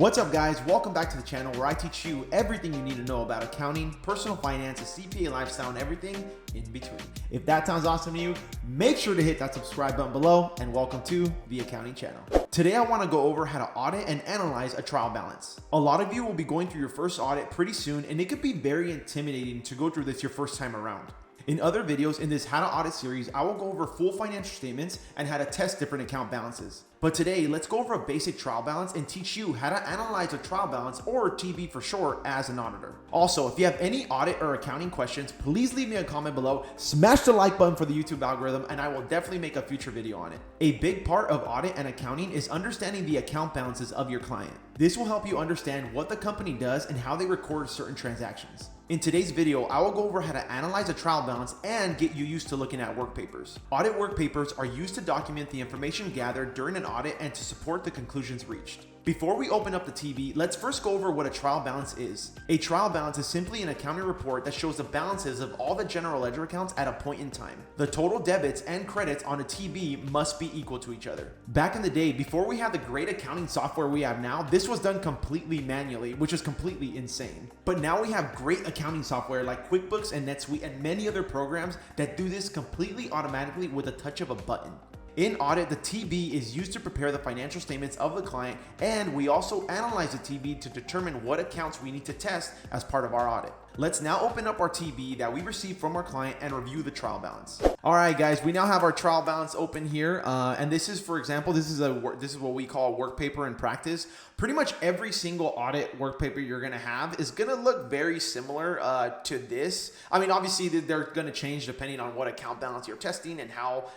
What's up guys, welcome back to the channel where I teach you everything you need to know about accounting, personal finance, a CPA lifestyle, and everything in between. If that sounds awesome to you, make sure to hit that subscribe button below and welcome to the accounting channel. Today I want to go over how to audit and analyze a trial balance. A lot of you will be going through your first audit pretty soon and it could be very intimidating to go through this your first time around. In other videos in this How to Audit series, I will go over full financial statements and how to test different account balances. But today, let's go over a basic trial balance and teach you how to analyze a trial balance, or TB for short, as an auditor. Also, if you have any audit or accounting questions, please leave me a comment below, smash the like button for the YouTube algorithm, and I will definitely make a future video on it. A big part of audit and accounting is understanding the account balances of your client. This will help you understand what the company does and how they record certain transactions. In today's video, I will go over how to analyze a trial balance and get you used to looking at work papers. Audit work papers are used to document the information gathered during an audit and to support the conclusions reached. Before we open up the TV, let's first go over what a trial balance is. A trial balance is simply an accounting report that shows the balances of all the general ledger accounts at a point in time. The total debits and credits on a TB must be equal to each other. Back in the day, before we had the great accounting software we have now, this was done completely manually, which is completely insane. But now we have great accounting software like QuickBooks and NetSuite and many other programs that do this completely automatically with a touch of a button. In audit, the TB is used to prepare the financial statements of the client, and we also analyze the TB to determine what accounts we need to test as part of our audit. Let's now open up our TB that we received from our client and review the trial balance. All right, guys, we now have our trial balance open here, and this is, for example, this is what we call a work paper in practice. Pretty much every single audit work paper you're gonna have is gonna look very similar to this. I mean, obviously they're gonna change depending on what account balance you're testing and how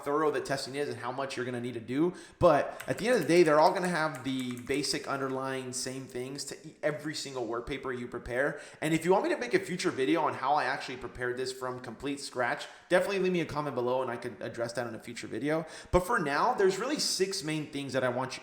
thorough the testing is and how much you're gonna need to do. But at the end of the day, they're all gonna have the basic underlying same things to every single work paper you prepare. And if you want me to make a future video on how I actually prepared this from complete scratch, definitely leave me a comment below and I could address that in a future video. But for now, there's really 6 main things that I want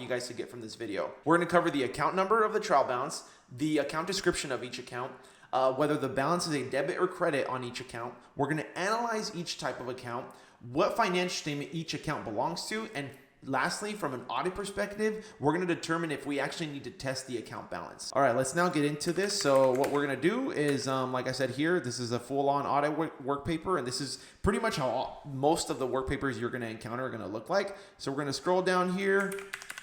you guys to get from this video. We're going to cover the account number of the trial balance, the account description of each account, whether the balance is a debit or credit on each account. We're going to analyze each type of account, what financial statement each account belongs to, and lastly, from an audit perspective, we're going to determine if we actually need to test the account balance. All right, let's now get into this. So what we're going to do is, like I said here, this is a full-on audit work paper, and this is pretty much how most of the work papers you're going to encounter are going to look like. So we're going to scroll down here.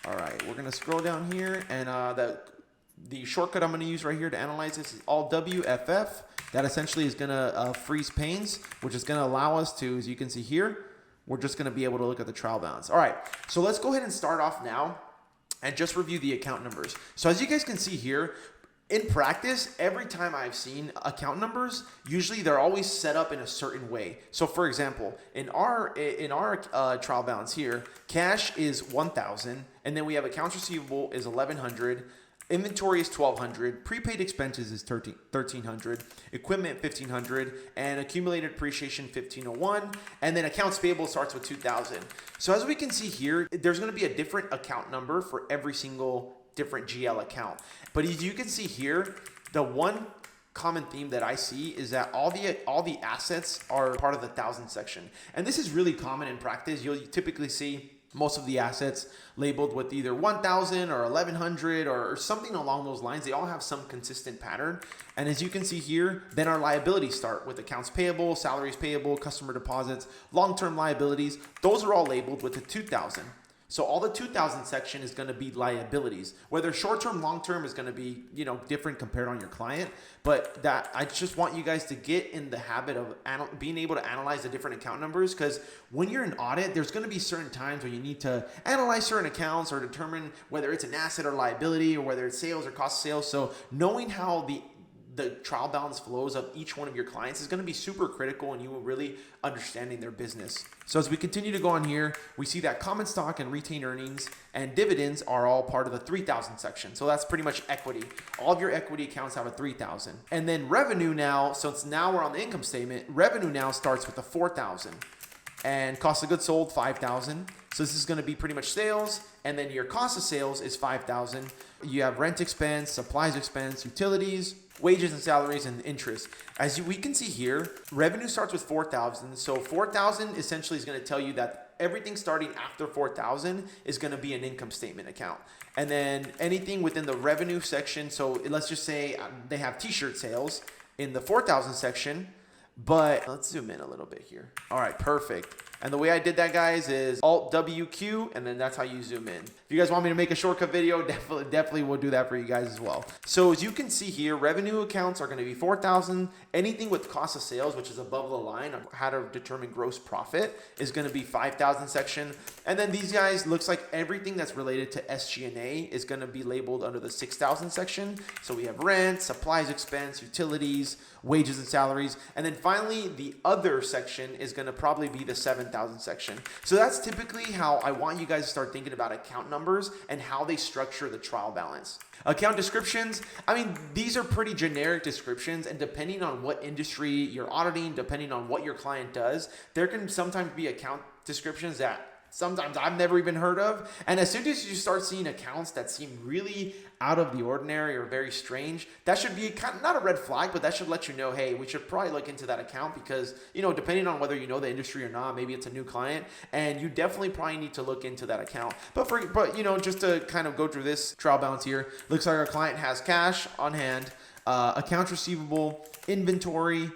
All right, we're going to scroll down here, and the shortcut I'm going to use right here to analyze this is Alt WFF. That essentially is going to freeze panes, which is going to allow us to, as you can see here, we're just going to be able to look at the trial balance. All right, so let's go ahead and start off now and just review the account numbers. So as you guys can see here, in practice, every time I've seen account numbers, usually they're always set up in a certain way. So for example, in our trial balance here, cash is 1,000, and then we have accounts receivable is 1,100. Inventory is 1,200, prepaid expenses is 1,300, equipment 1,500, and accumulated depreciation 1,501, and then accounts payable starts with 2,000. So as we can see here, there's going to be a different account number for every single different GL account. But as you can see here, the one common theme that I see is that all the assets are part of the 1,000 section, and this is really common in practice. You'll typically see most of the assets labeled with either 1,000 or 1,100 or something along those lines. They all have some consistent pattern. And as you can see here, then our liabilities start with accounts payable, salaries payable, customer deposits, long-term liabilities. Those are all labeled with the 2,000. So all the 2,000 section is going to be liabilities. Whether short-term, long-term is going to be, different compared on your client. But that I just want you guys to get in the habit of being able to analyze the different account numbers, because when you're in audit, there's going to be certain times where you need to analyze certain accounts or determine whether it's an asset or liability or whether it's sales or cost of sales. So knowing how the trial balance flows of each one of your clients is going to be super critical in you really understanding their business. So as we continue to go on here, we see that common stock and retained earnings and dividends are all part of the 3,000 section. So that's pretty much equity. All of your equity accounts have a 3,000. And then revenue now, so it's now we're on the income statement, revenue now starts with the 4,000. And cost of goods sold, 5,000. So this is going to be pretty much sales. And then your cost of sales is 5,000. You have rent expense, supplies expense, utilities, wages and salaries, and interest. As we can see here, revenue starts with 4,000. So 4,000 essentially is going to tell you that everything starting after 4,000 is going to be an income statement account. And then anything within the revenue section, so let's just say they have t-shirt sales in the 4,000 section, but let's zoom in a little bit here. All right, perfect. And the way I did that, guys, is Alt WQ, and then that's how you zoom in. If you guys want me to make a shortcut video, definitely will do that for you guys as well. So as you can see here, revenue accounts are going to be 4,000. Anything with cost of sales, which is above the line of how to determine gross profit, is going to be 5,000 section. And then these guys, looks like everything that's related to SG&A is going to be labeled under the 6,000 section. So we have rent, supplies expense, utilities, wages and salaries. And then finally, the other section is going to probably be the 7,000 section. So that's typically how I want you guys to start thinking about account numbers and how they structure the trial balance. Account descriptions, I mean, these are pretty generic descriptions, and depending on what industry you're auditing, depending on what your client does, there can sometimes be account descriptions that sometimes I've never even heard of. And as soon as you start seeing accounts that seem really out of the ordinary or very strange, that should be kind of not a red flag, but that should let you know, hey, we should probably look into that account because, you know, depending on whether you know the industry or not, maybe it's a new client, and you definitely probably need to look into that account. But you know, just to kind of go through this trial balance here, looks like our client has cash on hand, accounts receivable, inventory,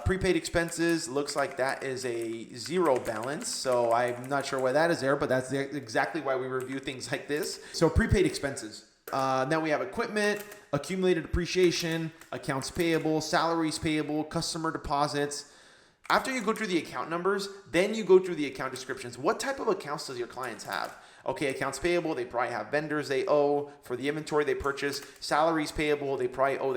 prepaid expenses, looks like that is a zero balance. So I'm not sure why that is there, but that's exactly why we review things like this. So prepaid expenses. Then we have equipment, accumulated depreciation, accounts payable, salaries payable, customer deposits. After you go through the account numbers, then you go through the account descriptions. What type of accounts does your clients have? Okay, accounts payable, they probably have vendors they owe for the inventory they purchase. Salaries payable, they probably owe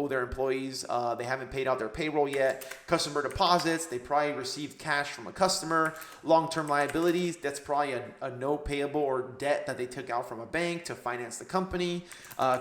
their employees. They haven't paid out their payroll yet. Customer deposits, they probably received cash from a customer. Long-term liabilities, that's probably a note payable or debt that they took out from a bank to finance the company.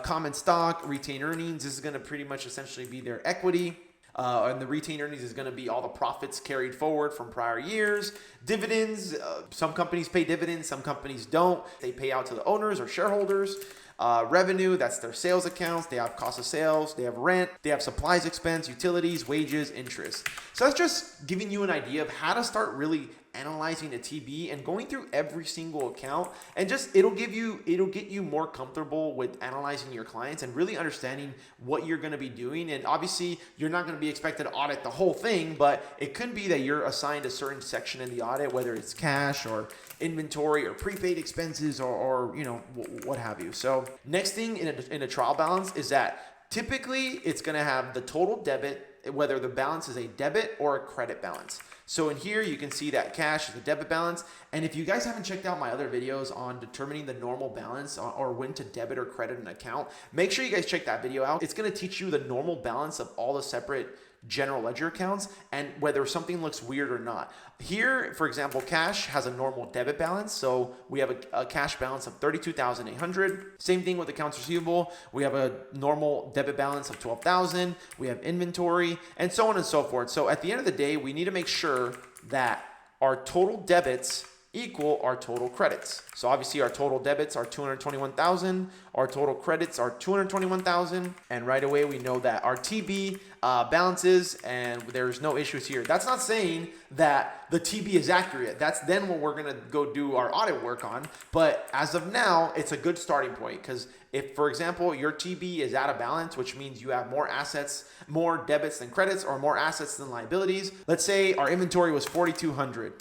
Common stock, retained earnings, this is going to pretty much essentially be their equity. And the retained earnings is going to be all the profits carried forward from prior years. Dividends, some companies pay dividends, some companies don't. They pay out to the owners or shareholders. Revenue, that's their sales accounts. They have cost of sales, they have rent, they have supplies expense, utilities, wages, interest. So that's just giving you an idea of how to start really analyzing a TB and going through every single account, and just it'll get you more comfortable with analyzing your clients and really understanding what you're going to be doing. And obviously you're not going to be expected to audit the whole thing, but it could be that you're assigned a certain section in the audit, whether it's cash or inventory or prepaid expenses or you know, what have you. So next thing in a trial balance is that typically it's going to have the total debit, whether the balance is a debit or a credit balance. So in here, you can see that cash is the debit balance. And if you guys haven't checked out my other videos on determining the normal balance or when to debit or credit an account, make sure you guys check that video out. It's going to teach you the normal balance of all the separate general ledger accounts and whether something looks weird or not. Here, for example, cash has a normal debit balance. So we have a cash balance of $32,800. Same thing with accounts receivable. We have a normal debit balance of $12,000. We have inventory and so on and so forth. So at the end of the day, we need to make sure that our total debits equal our total credits. So obviously our total debits are $221,000, our total credits are $221,000, and right away we know that our TB balances, and there's no issues here. That's not saying that the TB is accurate. That's then what we're gonna go do our audit work on. But as of now, it's a good starting point, because if, for example, your TB is out of balance, which means you have more assets, more debits than credits, or more assets than liabilities. Let's say our inventory was 42,000,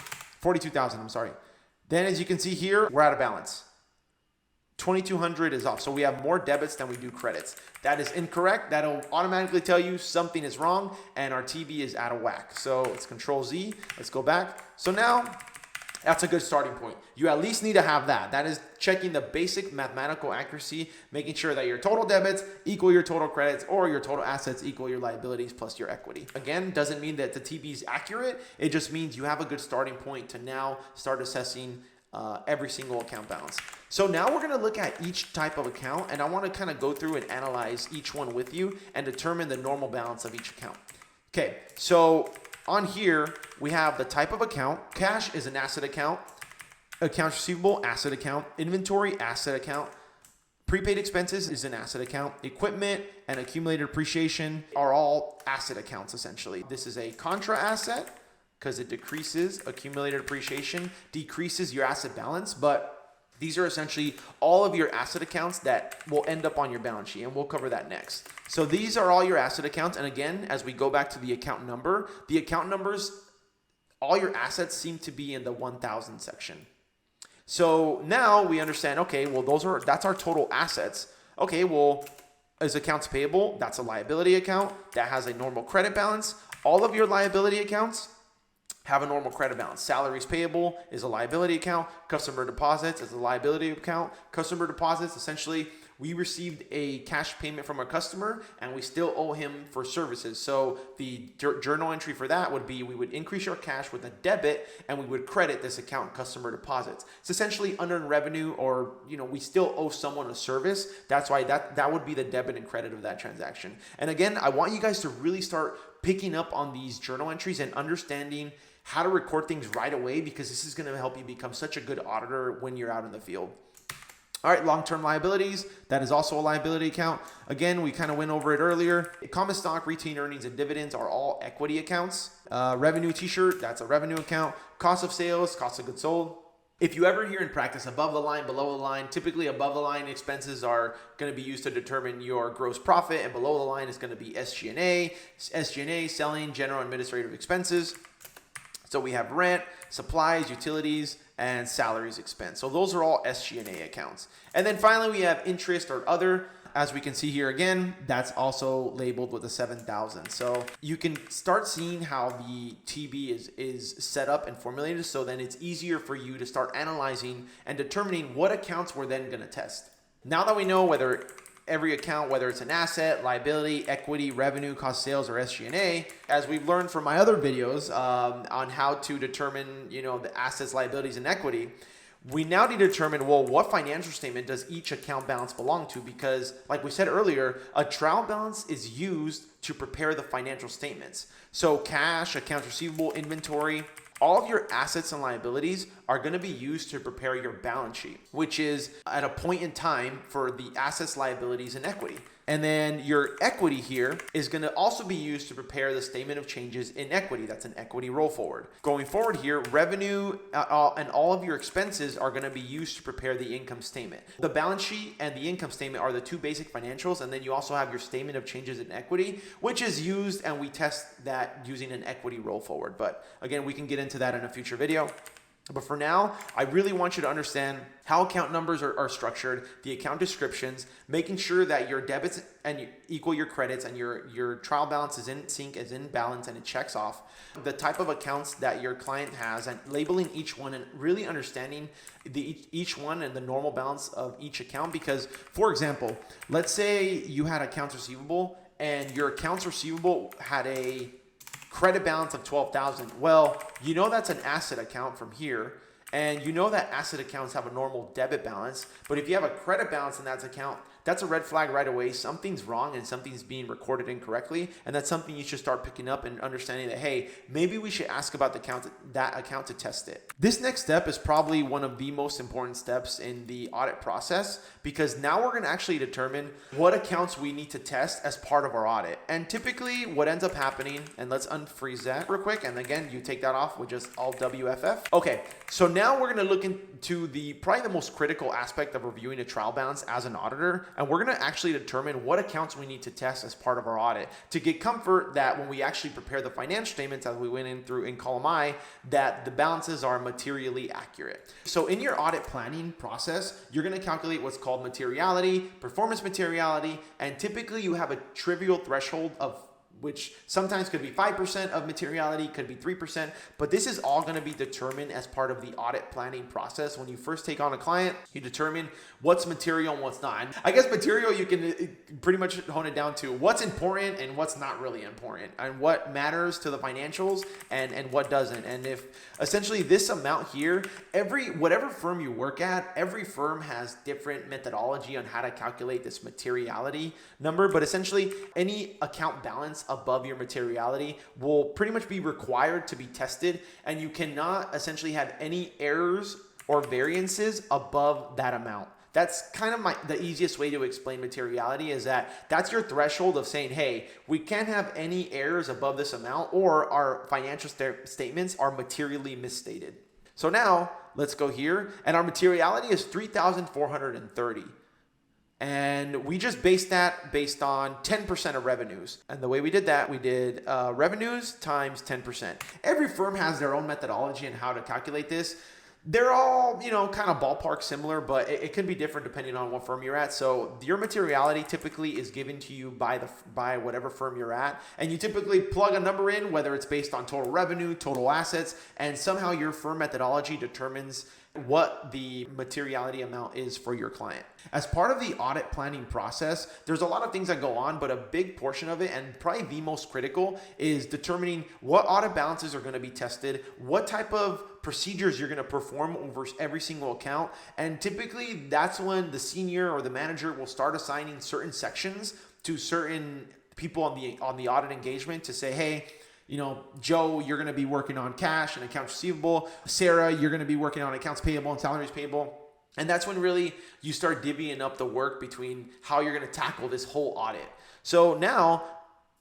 I'm sorry. Then as you can see here, we're out of balance. 2,200 is off. So we have more debits than we do credits. That is incorrect. That'll automatically tell you something is wrong and our TB is out of whack. So it's Control Z. Let's go back. So now that's a good starting point. You at least need to have that. That is checking the basic mathematical accuracy, making sure that your total debits equal your total credits or your total assets equal your liabilities plus your equity. Again, doesn't mean that the TB is accurate. It just means you have a good starting point to now start assessing every single account balance. So now we're going to look at each type of account, and I want to kind of go through and analyze each one with you and determine the normal balance of each account. Okay, so on here, we have the type of account. Cash is an asset account. Accounts receivable, asset account. Inventory, asset account. Prepaid expenses is an asset account. Equipment and accumulated depreciation are all asset accounts, essentially. This is a contra asset. because it decreases accumulated appreciation, decreases your asset balance, but these are essentially all of your asset accounts that will end up on your balance sheet, and we'll cover that next. So these are all your asset accounts, and again, as we go back to the account number, the account numbers, all your assets seem to be in the 1000 section. So now we understand, okay, well, that's our total assets. Okay, well, as accounts payable, that's a liability account that has a normal credit balance. All of your liability accounts have a normal credit balance. Salaries payable is a liability account. Customer deposits is a liability account. Customer deposits, essentially, we received a cash payment from a customer and we still owe him for services. So the journal entry for that would be, we would increase our cash with a debit and we would credit this account, customer deposits. It's essentially unearned revenue, or we still owe someone a service. That's why that would be the debit and credit of that transaction. And again, I want you guys to really start picking up on these journal entries and understanding how to record things right away, because this is going to help you become such a good auditor when you're out in the field. All right, long-term liabilities, that is also a liability account. Again, we kind of went over it earlier. Common stock, retained earnings, and dividends are all equity accounts. Revenue t-shirt, that's a revenue account. Cost of sales, cost of goods sold. If you ever hear in practice above the line, below the line, typically above the line expenses are going to be used to determine your gross profit, and below the line is going to be SG&A, selling, general administrative expenses. So we have rent, supplies, utilities, and salaries expense. So those are all SG&A accounts. And then finally, we have interest or other. As we can see here again, that's also labeled with a 7,000. So you can start seeing how the TB is set up and formulated, so then it's easier for you to start analyzing and determining what accounts we're then going to test. Now that we know whether every account, whether it's an asset, liability, equity, revenue, cost of sales, or SG&A, as we've learned from my other videos on how to determine, the assets, liabilities, and equity, we now need to determine, well, what financial statement does each account balance belong to? Because like we said earlier, a trial balance is used to prepare the financial statements. So cash, accounts receivable, inventory, all of your assets and liabilities are going to be used to prepare your balance sheet, which is at a point in time for the assets, liabilities, and equity. And then your equity here is going to also be used to prepare the statement of changes in equity. That's an equity roll forward. Going forward here, revenue and all of your expenses are going to be used to prepare the income statement. The balance sheet and the income statement are the two basic financials. And then you also have your statement of changes in equity, which is used, and we test that using an equity roll forward. But again, we can get into that in a future video. But for now, I really want you to understand how account numbers are structured, the account descriptions, making sure that your debits and equal your credits, and your trial balance is in sync, is in balance, and it checks off. The type of accounts that your client has, and labeling each one, and really understanding each one and the normal balance of each account. Because, for example, let's say you had accounts receivable and your accounts receivable had a credit balance of 12,000. Well, that's an asset account from here, and that asset accounts have a normal debit balance. But if you have a credit balance in that account, that's a red flag right away. Something's wrong and something's being recorded incorrectly, and that's something you should start picking up and understanding that, hey, maybe we should ask about that account to test it. This next step is probably one of the most important steps in the audit process, because now we're going to actually determine what accounts we need to test as part of our audit. And typically what ends up happening, and let's unfreeze that real quick, and again, you take that off with just Alt WFF. Okay, so now we're going to look into probably the most critical aspect of reviewing a trial balance as an auditor. And we're going to actually determine what accounts we need to test as part of our audit to get comfort that when we actually prepare the financial statements, as we went through in column I, that the balances are materially accurate. So in your audit planning process, you're going to calculate what's called materiality, performance materiality, and typically you have a trivial threshold of which sometimes could be 5% of materiality, could be 3%, but this is all going to be determined as part of the audit planning process. When you first take on a client, you determine what's material and what's not. And I guess material, you can pretty much hone it down to what's important and what's not really important, and what matters to the financials and what doesn't. And if essentially this amount here, whatever firm you work at, every firm has different methodology on how to calculate this materiality number, but essentially any account balance above your materiality will pretty much be required to be tested, and you cannot essentially have any errors or variances above that amount. That's kind of the easiest way to explain materiality, is that that's your threshold of saying, hey, we can't have any errors above this amount, or our financial statements are materially misstated. So now let's go here, and our materiality is 3,430. And we just based on 10% of revenues. And the way we did that, we did revenues times 10%. Every firm has their own methodology and how to calculate this. They're all, kind of ballpark similar, but it can be different depending on what firm you're at. So your materiality typically is given to you by whatever firm you're at. And you typically plug a number in, whether it's based on total revenue, total assets, and somehow your firm methodology determines what the materiality amount is for your client. As part of the audit planning process, there's a lot of things that go on, but a big portion of it, and probably the most critical, is determining what audit balances are going to be tested, what type of procedures you're going to perform over every single account. And typically that's when the senior or the manager will start assigning certain sections to certain people on the audit engagement to say, hey, Joe, you're going to be working on cash and accounts receivable. Sarah, you're going to be working on accounts payable and salaries payable. And that's when really you start divvying up the work between how you're going to tackle this whole audit. So now,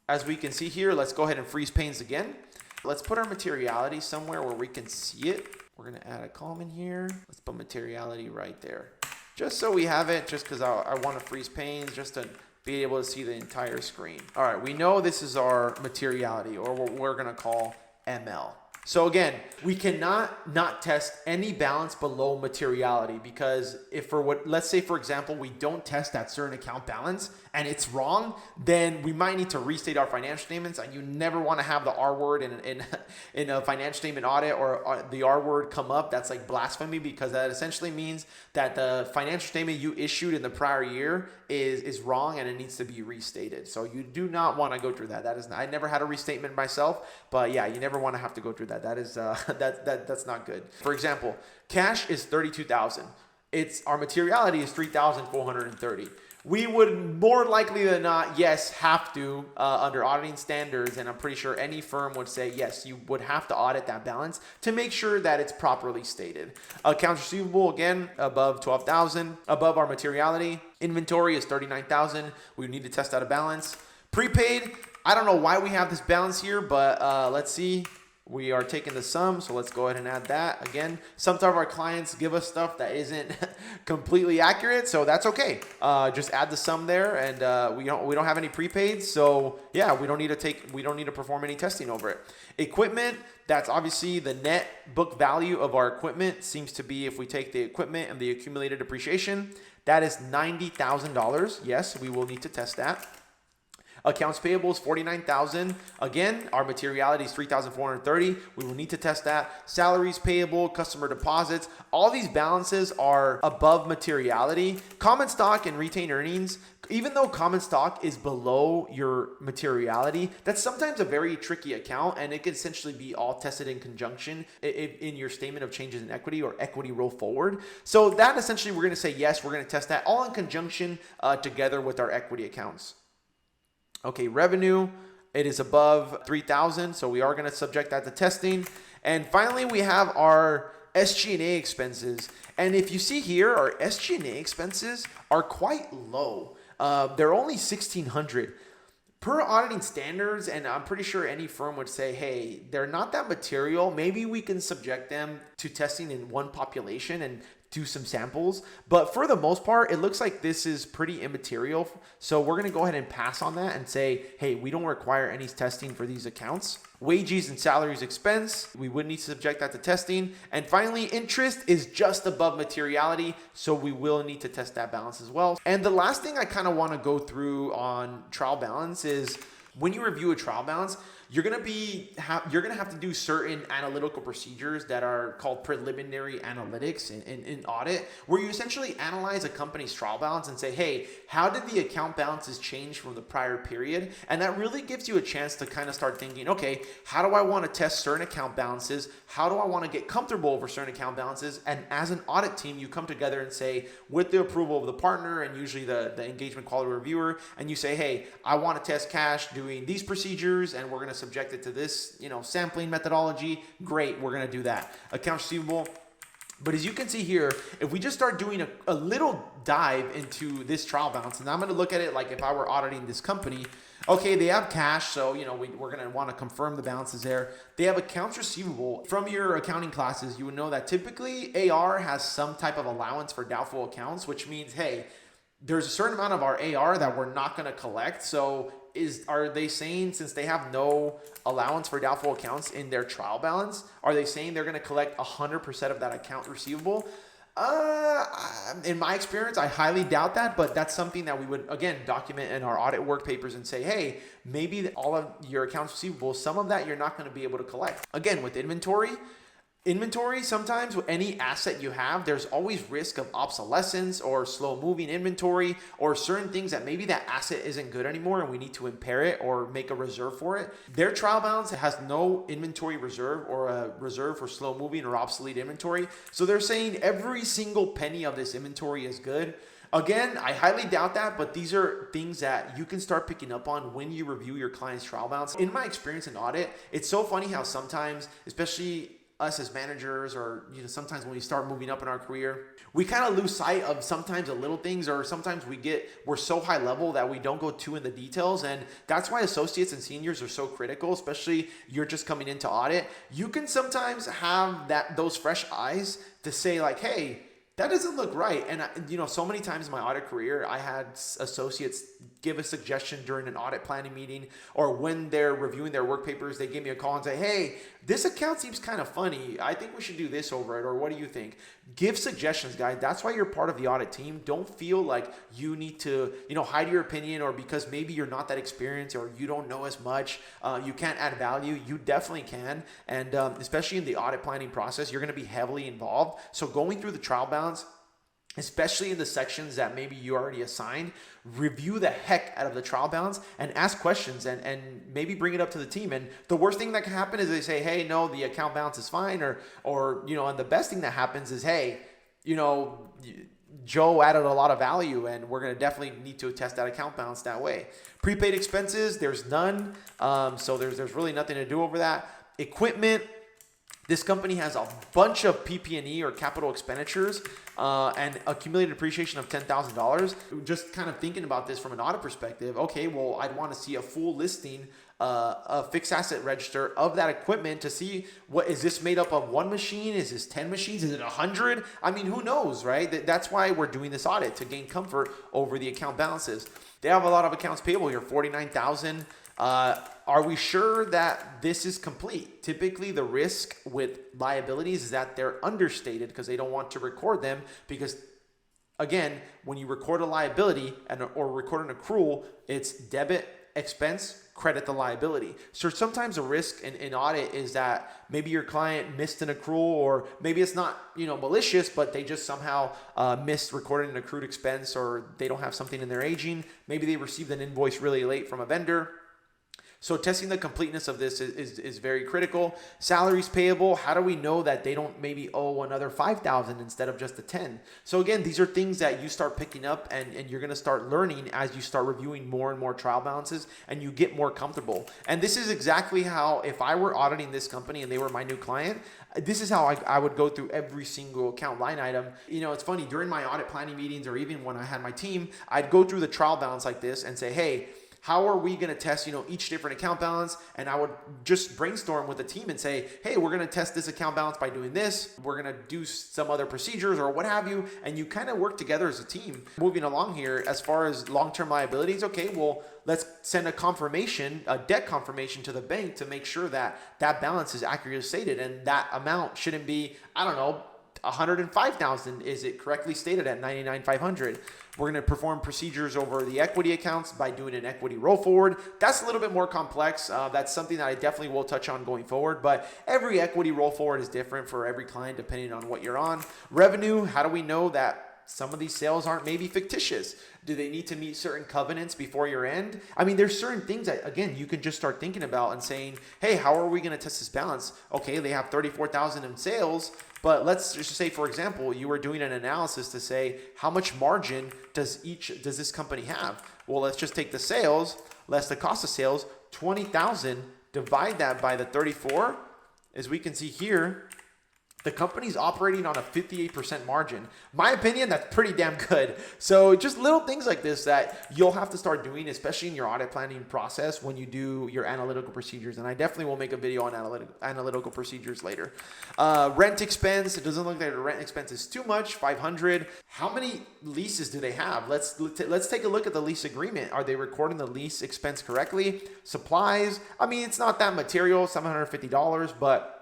as we can see here, let's go ahead and freeze panes again. Let's put our materiality somewhere where we can see it. We're going to add a column in here. Let's put materiality right there. Just so we have it, just because I want to freeze panes, just to be able to see the entire screen. All right, we know this is our materiality, or what we're going to call ML. So again, we cannot not test any balance below materiality, because if let's say for example, we don't test that certain account balance and it's wrong, then we might need to restate our financial statements. And you never want to have the R word in a financial statement audit, or the R word come up. That's like blasphemy, because that essentially means that the financial statement you issued in the prior year is wrong and it needs to be restated. So you do not want to go through that. I never had a restatement myself, but yeah, you never want to have to go through that. That is that's not good. For example, cash is 32,000. Our materiality is 3,430. We would more likely than not, yes, have to, under auditing standards, and I'm pretty sure any firm would say, yes, you would have to audit that balance to make sure that it's properly stated. Accounts receivable, again, above 12,000, above our materiality. Inventory is 39,000. We need to test out a balance. Prepaid, I don't know why we have this balance here, but let's see. We are taking the sum, so let's go ahead and add that. Again, sometimes our clients give us stuff that isn't completely accurate, so that's okay. Just add the sum there, and we don't have any prepaids, so yeah, we don't need to perform any testing over it. Equipment, that's obviously the net book value of our equipment. Seems to be, if we take the equipment and the accumulated depreciation, that is $90,000. Yes, we will need to test that. Accounts payable is 49,000. Again, our materiality is 3,430. We will need to test that. Salaries payable, customer deposits, all these balances are above materiality. Common stock and retained earnings, even though common stock is below your materiality, that's sometimes a very tricky account, and it can essentially be all tested in conjunction in your statement of changes in equity or equity roll forward. So that essentially, we're going to say, yes, we're going to test that all in conjunction together with our equity accounts. Okay, revenue, it is above 3,000, so we are going to subject that to testing. And finally, we have our SG&A expenses. And if you see here, our SG&A expenses are quite low. They're only $1,600. Per auditing standards, and I'm pretty sure any firm would say, hey, they're not that material. Maybe we can subject them to testing in one population and do some samples. But for the most part, it looks like this is pretty immaterial. So we're going to go ahead and pass on that and say, hey, we don't require any testing for these accounts. Wages and salaries expense, we would need to subject that to testing. And finally, interest is just above materiality, so we will need to test that balance as well. And the last thing I kind of want to go through on trial balance is, when you review a trial balance, you're gonna have to do certain analytical procedures that are called preliminary analytics in audit, where you essentially analyze a company's trial balance and say, hey, how did the account balances change from the prior period? And that really gives you a chance to kind of start thinking, okay, how do I want to test certain account balances? How do I want to get comfortable over certain account balances? And as an audit team, you come together and say, with the approval of the partner and usually the engagement quality reviewer, and you say, hey, I want to test cash doing these procedures, and we're going to subject it to this, sampling methodology. Great, we're going to do that. Accounts receivable, But as you can see here, if we just start doing a little dive into this trial balance, and I'm going to look at it like if I were auditing this company, okay, they have cash, so we're going to want to confirm the balances there. They have accounts receivable. From your accounting classes, you would know that typically AR has some type of allowance for doubtful accounts, which means, hey, there's a certain amount of our AR that we're not going to collect. So are they saying, since they have no allowance for doubtful accounts in their trial balance, are they saying they're going to collect 100% of that account receivable? In my experience, I highly doubt that, but that's something that we would, again, document in our audit work papers and say, hey, maybe all of your accounts receivable, some of that you're not going to be able to collect. Again, with inventory, sometimes with any asset you have, there's always risk of obsolescence or slow moving inventory or certain things that maybe that asset isn't good anymore and we need to impair it or make a reserve for it. Their trial balance has no inventory reserve or a reserve for slow moving or obsolete inventory. So they're saying every single penny of this inventory is good. Again, I highly doubt that, but these are things that you can start picking up on when you review your client's trial balance. In my experience in audit, it's so funny how sometimes, especially us as managers, or sometimes when we start moving up in our career, we kind of lose sight of sometimes the little things, or sometimes we're so high level that we don't go too in the details. And that's why associates and seniors are so critical, especially you're just coming into audit. You can sometimes have those fresh eyes to say like, hey, that doesn't look right. And so many times in my audit career, I had associates give a suggestion during an audit planning meeting, or when they're reviewing their work papers, they give me a call and say, hey, this account seems kind of funny. I think we should do this over it. Or what do you think? Give suggestions, guys. That's why you're part of the audit team. Don't feel like you need to, hide your opinion, or because maybe you're not that experienced or you don't know as much, you can't add value. You definitely can. And especially in the audit planning process, you're going to be heavily involved. So going through the trial balance, especially in the sections that maybe you already assigned, review the heck out of the trial balance and ask questions and maybe bring it up to the team. And the worst thing that can happen is they say, hey, no, the account balance is fine. Or and the best thing that happens is, hey, Joe added a lot of value and we're going to definitely need to test that account balance that way. Prepaid expenses, there's none. So there's really nothing to do over that. Equipment, this company has a bunch of PP&E or capital expenditures and accumulated depreciation of $10,000. Just kind of thinking about this from an audit perspective, okay, well, I'd want to see a full listing, a fixed asset register of that equipment to see what is this made up of. One machine? Is this 10 machines? Is it 100? I mean, who knows, right? That's why we're doing this audit, to gain comfort over the account balances. They have a lot of accounts payable here, $49,000. Are we sure that this is complete? Typically, the risk with liabilities is that they're understated because they don't want to record them, because again, when you record a liability or record an accrual, it's debit, expense, credit the liability. So sometimes a risk in audit is that maybe your client missed an accrual, or maybe it's not malicious, but they just somehow missed recording an accrued expense, or they don't have something in their aging. Maybe they received an invoice really late from a vendor. So testing the completeness of this is very critical. Salaries payable, how do we know that they don't maybe owe another $5,000 instead of just the $10,000? So again, these are things that you start picking up and you're going to start learning as you start reviewing more and more trial balances and you get more comfortable. And this is exactly how, if I were auditing this company and they were my new client, this is how I would go through every single account line item. It's funny, during my audit planning meetings, or even when I had my team, I'd go through the trial balance like this and say, hey, how are we going to test, each different account balance? And I would just brainstorm with the team and say, hey, we're going to test this account balance by doing this. We're going to do some other procedures or what have you. And you kind of work together as a team. Moving along here, as far as long-term liabilities, okay, well, let's send a debt confirmation to the bank to make sure that that balance is accurately stated. And that amount shouldn't be, $105,000. Is it correctly stated at $99,500? We're going to perform procedures over the equity accounts by doing an equity roll forward. That's a little bit more complex. That's something that I definitely will touch on going forward, but every equity roll forward is different for every client depending on what you're on. Revenue, how do we know that some of these sales aren't maybe fictitious? Do they need to meet certain covenants before year end? I mean, there's certain things that, again, you can just start thinking about and saying, hey, how are we going to test this balance? Okay, they have $34,000 in sales, but let's just say, for example, you were doing an analysis to say, how much margin does this company have? Well, let's just take the sales less the cost of sales, 20,000, divide that by the 34. As we can see here, The company's operating on a 58% margin. My opinion, that's pretty damn good. So just little things like this that you'll have to start doing, especially in your audit planning process when you do your analytical procedures. And I definitely will make a video on analytical procedures later. Rent expense, it doesn't look like the rent expense is too much, 500. How many leases do they have? Let's take a look at the lease agreement. Are they recording the lease expense correctly? Supplies, I mean, it's not that material, $750, but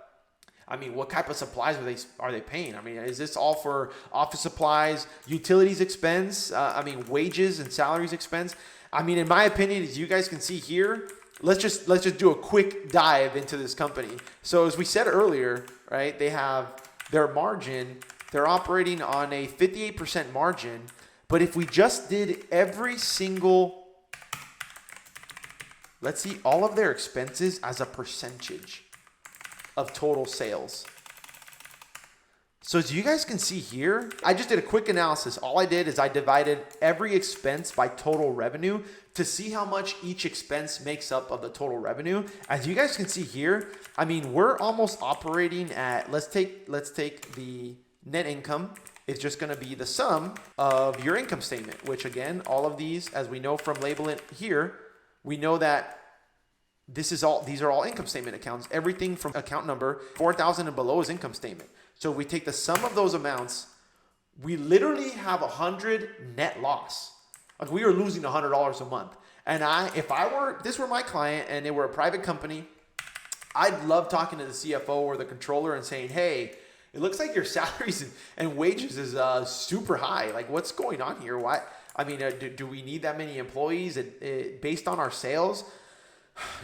I mean, what type of supplies are they paying? I mean, is this all for office supplies, utilities expense? I mean, wages and salaries expense. I mean, in my opinion, as you guys can see here, let's just do a quick dive into this company. So as we said earlier, right, they have their margin. They're operating on a 58% margin. But if we just did every single, let's see all of their expenses as a percentage of total sales. So as you guys can see here, I just did a quick analysis. All I did is I divided every expense by total revenue to see how much each expense makes up of the total revenue. As you guys can see here, I mean, we're almost operating at, let's take the net income. It's just going to be the sum of your income statement, which again, all of these, as we know from labeling here, we know that these are all income statement accounts. Everything from account number 4,000 and below is income statement. So if we take the sum of those amounts, we literally have 100 net loss. Like we are losing $100 a month. And if this were my client and they were a private company, I'd love talking to the CFO or the controller and saying, hey, it looks like your salaries and wages is super high. Like what's going on here? Why? I mean, do we need that many employees based on our sales?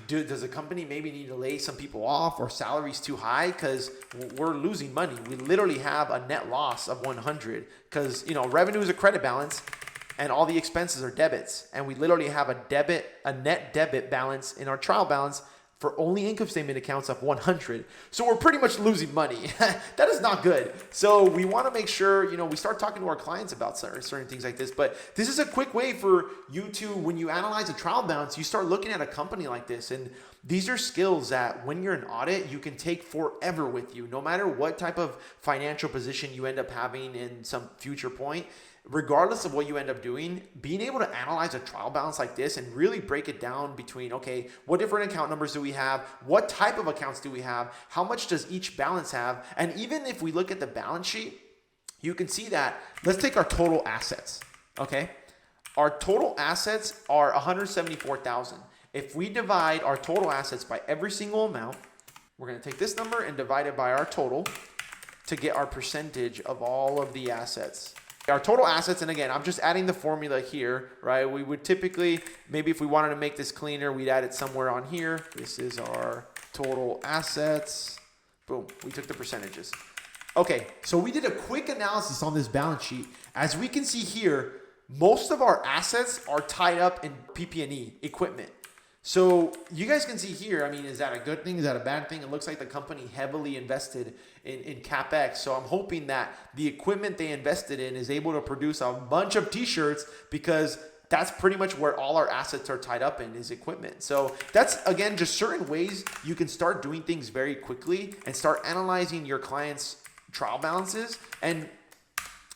Does the company maybe need to lay some people off or salaries too high? Because we're losing money. We literally have a net loss of 100 because, revenue is a credit balance and all the expenses are debits. And we literally have a net debit balance in our trial balance for only income statement accounts of 100. So we're pretty much losing money. That is not good. So we want to make sure, we start talking to our clients about certain things like this. But this is a quick way for you to, when you analyze a trial balance, you start looking at a company like this. And these are skills that when you're in audit, you can take forever with you, no matter what type of financial position you end up having in some future point. Regardless of what you end up doing, being able to analyze a trial balance like this and really break it down between, okay, what different account numbers do we have? What type of accounts do we have? How much does each balance have? And even if we look at the balance sheet, you can see that, let's take our total assets, okay? Our total assets are $174,000. If we divide our total assets by every single amount, we're gonna take this number and divide it by our total to get our percentage of all of the assets. Our total assets, and again, I'm just adding the formula here, right? We would typically, maybe if we wanted to make this cleaner, we'd add it somewhere on here. This is our total assets. Boom, we took the percentages. Okay, so we did a quick analysis on this balance sheet. As we can see here, most of our assets are tied up in PP&E, equipment. So you guys can see here, I mean, is that a good thing? Is that a bad thing? It looks like the company heavily invested in CapEx. So I'm hoping that the equipment they invested in is able to produce a bunch of t-shirts because that's pretty much where all our assets are tied up in is equipment. So that's, again, just certain ways you can start doing things very quickly and start analyzing your clients' trial balances and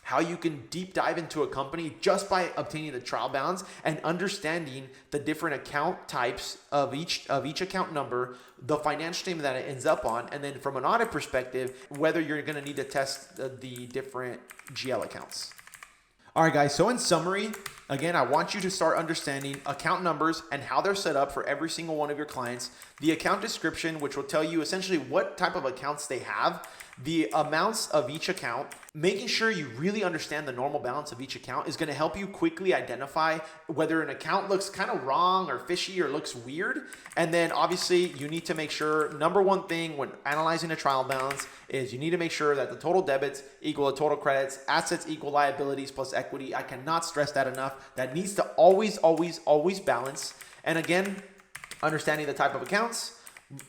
how you can deep dive into a company just by obtaining the trial balance and understanding the different account types of each account number, the financial statement that it ends up on, and then from an audit perspective, whether you're going to need to test the different GL accounts. All right, guys. So in summary, again, I want you to start understanding account numbers and how they're set up for every single one of your clients, the account description, which will tell you essentially what type of accounts they have, the amounts of each account, making sure you really understand the normal balance of each account is going to help you quickly identify whether an account looks kind of wrong or fishy or looks weird. And then obviously you need to make sure, number one thing when analyzing a trial balance is you need to make sure that the total debits equal to total credits, assets equal liabilities plus equity. I cannot stress that enough. That needs to always, always, always balance. And again, understanding the type of accounts,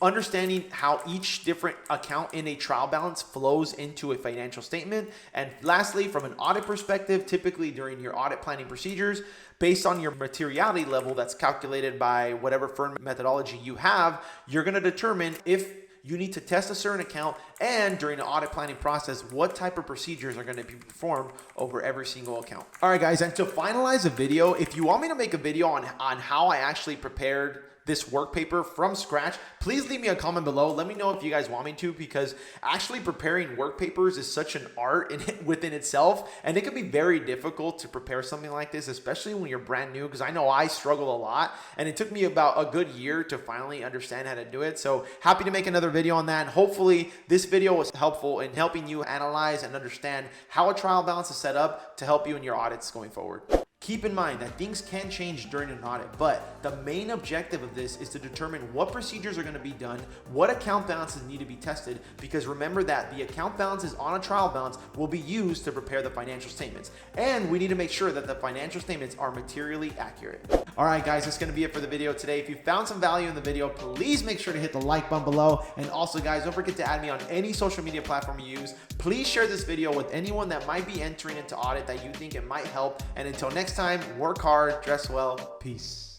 understanding how each different account in a trial balance flows into a financial statement. And lastly, from an audit perspective, typically during your audit planning procedures, based on your materiality level that's calculated by whatever firm methodology you have, you're going to determine if you need to test a certain account and during the audit planning process, what type of procedures are going to be performed over every single account. All right, guys, and to finalize the video, if you want me to make a video on how I actually prepared this work paper from scratch, please leave me a comment below. Let me know if you guys want me to, because actually preparing work papers is such an art within itself, and it can be very difficult to prepare something like this, especially when you're brand new, because I know I struggle a lot, and it took me about a good year to finally understand how to do it. So happy to make another video on that, and hopefully this video was helpful in helping you analyze and understand how a trial balance is set up to help you in your audits going forward. Keep in mind that things can change during an audit, but the main objective of this is to determine what procedures are going to be done, what account balances need to be tested, because remember that the account balances on a trial balance will be used to prepare the financial statements, and we need to make sure that the financial statements are materially accurate. All right, guys, that's going to be it for the video today. If you found some value in the video, please make sure to hit the like button below, and also, guys, don't forget to add me on any social media platform you use. Please share this video with anyone that might be entering into audit that you think it might help, and until next time, work hard, dress well, peace.